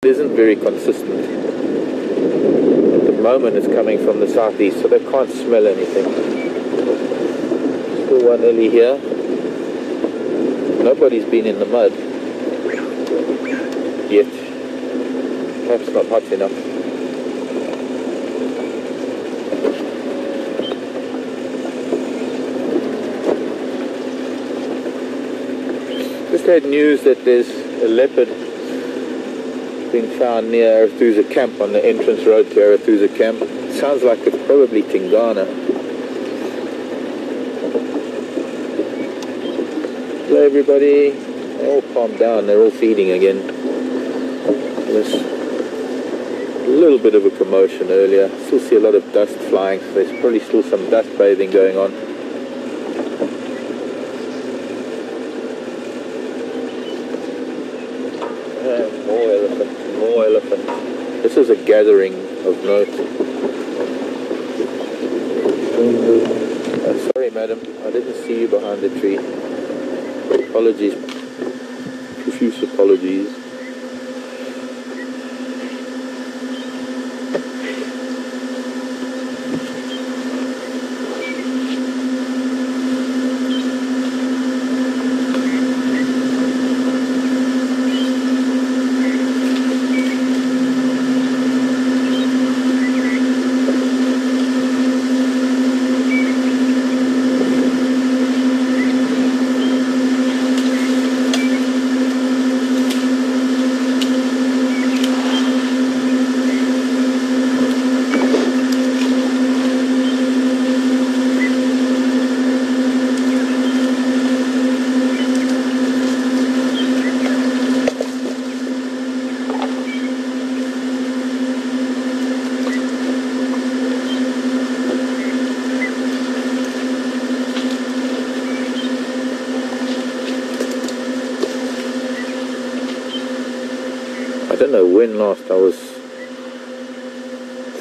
It isn't very consistent. At the moment it's coming from the southeast, so they can't smell anything. Still one early here. Nobody's been in the mud yet. Perhaps not hot enough. Just had news that there's a leopard being found near Arathusa Camp, on the entrance road to Arathusa Camp. Sounds like it's probably Tingana. Hello everybody. They all calmed down, they're all feeding again. There's a little bit of a commotion earlier. Still see a lot of dust flying, so there's probably still some dust bathing going on. More elephants. This is a gathering of note. Sorry madam, I didn't see you behind the tree. Apologies. Profuse apologies. I don't know when last I was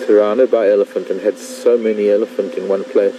surrounded by elephant and had so many elephant in one place.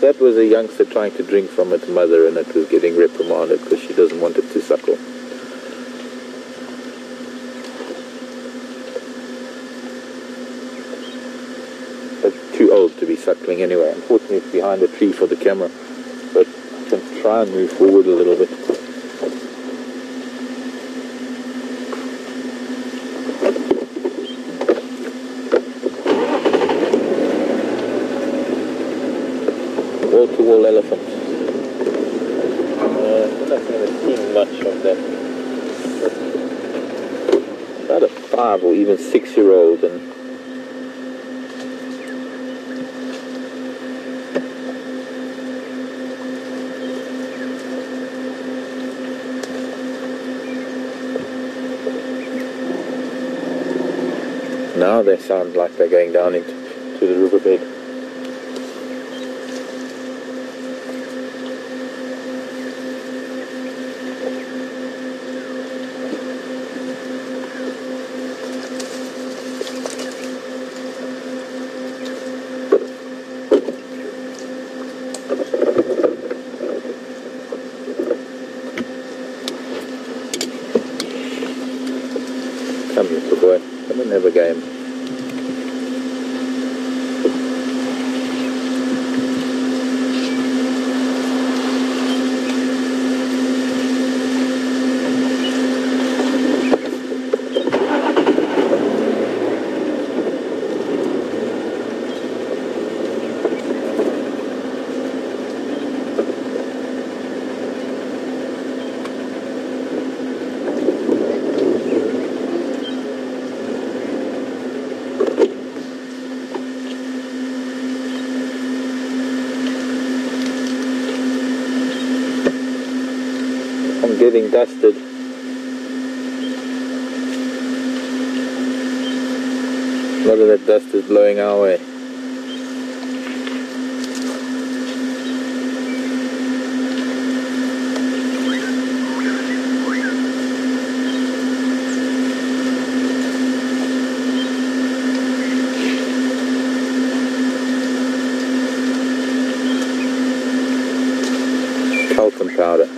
That was a youngster trying to drink from its mother, and it was getting reprimanded because she doesn't want it to suckle. It's too old to be suckling anyway. Unfortunately it's behind the tree for the camera, but I can try and move forward a little bit. Wall-to-wall elephants. I'm not going to see much of them. About a 5 or even 6-year-old, and now they sound like they're going down into the riverbed. Come here, good boy. Come and have a game. getting dusted. A lot of that dust is blowing our way. Talcum powder.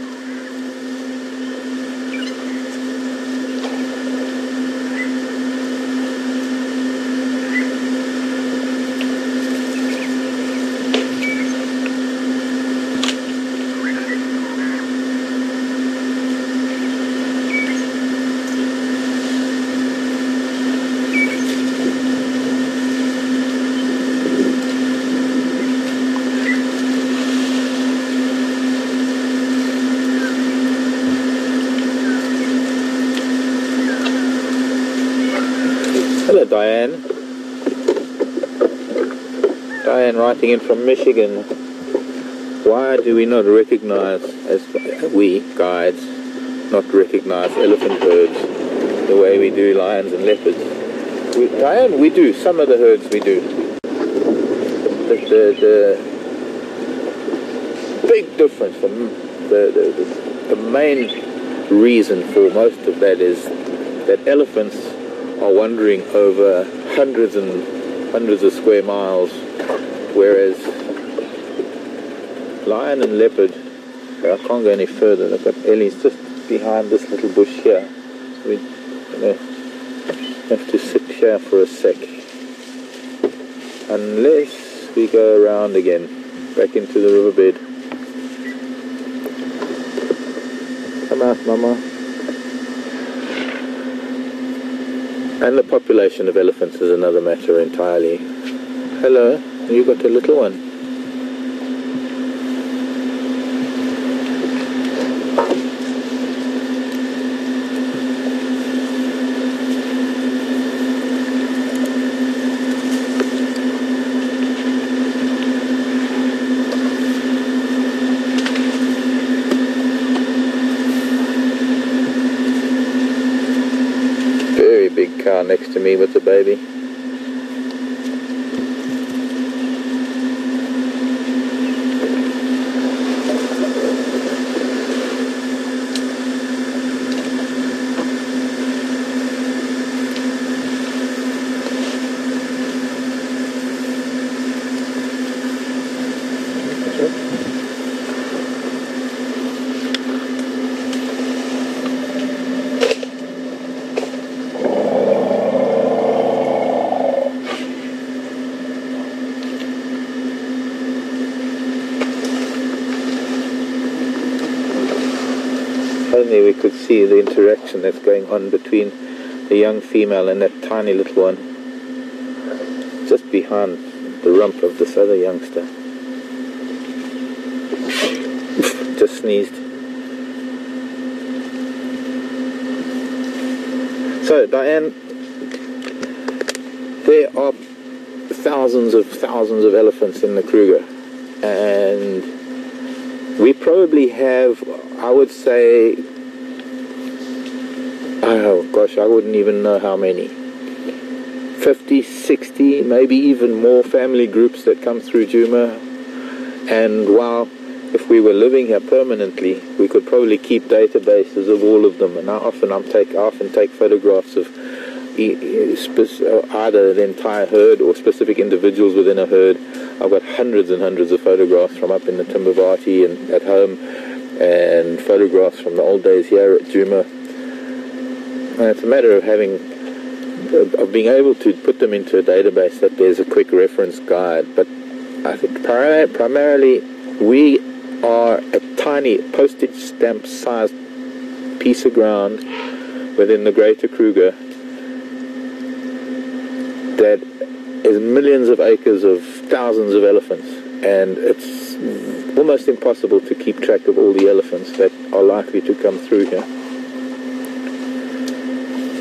Hello, Diane. Diane writing in from Michigan. Why do we not recognize, as we guides, not recognize elephant herds the way we do lions and leopards? Diane, we do. Some of the herds we do. The big difference, the main reason for most of that is that elephants are wandering over hundreds and hundreds of square miles, whereas lion and leopard, I can't go any further. Look at Ellie's just behind this little bush here. We're gonna have to sit here for a sec, unless we go around again, back into the riverbed. Come out, Mama. And the population of elephants is another matter entirely. Hello, you got a little one. Big car next to me with the baby. Only we could see the interaction that's going on between the young female and that tiny little one just behind the rump of this other youngster. Just sneezed. So, Diane, there are thousands of elephants in the Kruger, and we probably have, I would say, oh gosh, I wouldn't even know how many. 50, 60, maybe even more family groups that come through Djuma. And while if we were living here permanently, we could probably keep databases of all of them. And I often take photographs of either the entire herd or specific individuals within a herd. I've got hundreds and hundreds of photographs from up in the Timbavati and at home, and photographs from the old days here at Djuma. And it's a matter of being able to put them into a database that there's a quick reference guide. But I think primarily we are a tiny postage stamp sized piece of ground within the greater Kruger that is millions of acres of thousands of elephants, and it's almost impossible to keep track of all the elephants that are likely to come through here.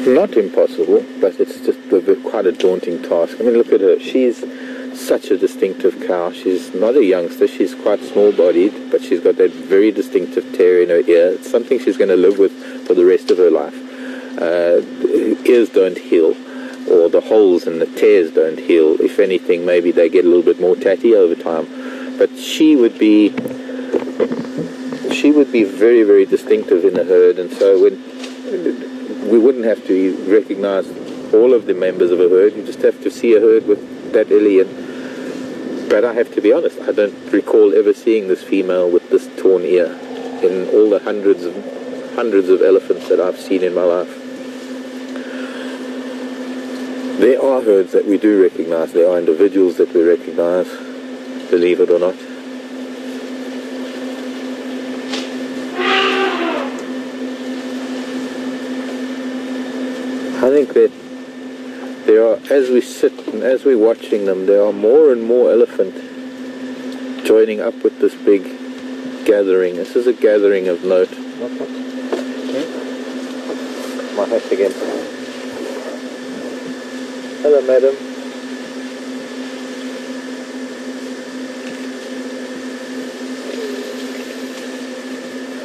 Not impossible, but it's just quite a daunting task. I mean, look at her. She's such a distinctive cow. She's not a youngster, she's quite small-bodied, but she's got that very distinctive tear in her ear. It's something she's going to live with for the rest of her life. Ears don't heal, or the holes and the tears don't heal. If anything, maybe they get a little bit more tatty over time. But she would be very, very distinctive in the herd, and so we wouldn't have to recognize all of the members of a herd. You just have to see a herd with that alien. But I have to be honest, I don't recall ever seeing this female with this torn ear in all the hundreds of elephants that I've seen in my life. There are herds that we do recognize. There are individuals that we recognize, believe it or not. I think that there are, as we sit and as we're watching them, there are more and more elephant joining up with this big gathering. This is a gathering of note. My hat again. Hello, madam.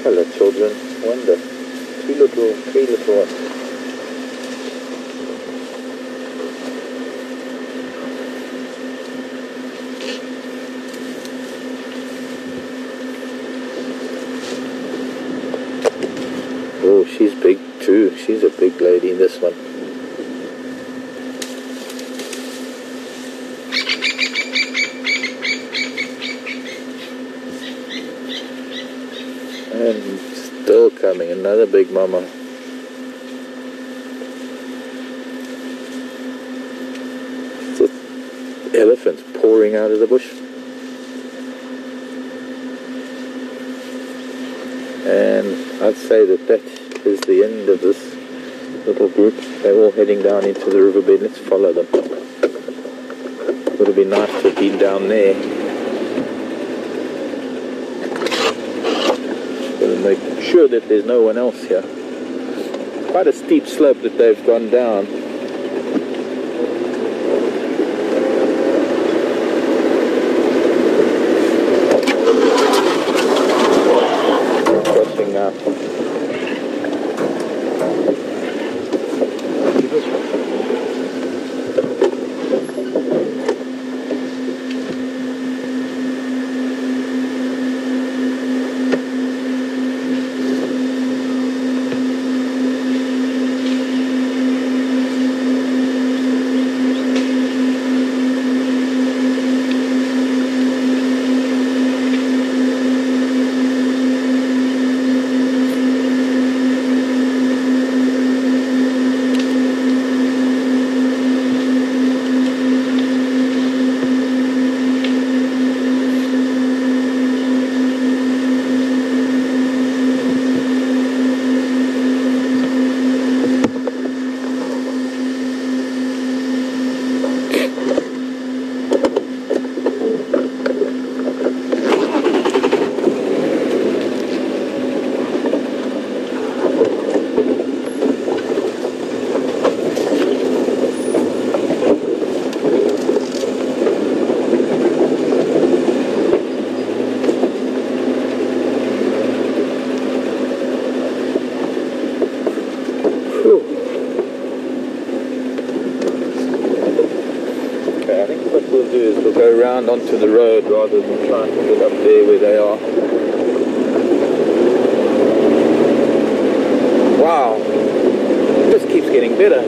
Hello, children. Wonder. Three little ones. Oh, she's big too. She's a big lady, this one. And still coming, another big mama. So, elephants pouring out of the bush. And I'd say that is the end of this little group. They're all heading down into the riverbed. Let's follow them. Would have been nice to have been down there. Going to make sure that there's no one else here. Quite a steep slope that they've gone down. Around onto the road rather than trying to get up there where they are. Wow, this keeps getting better.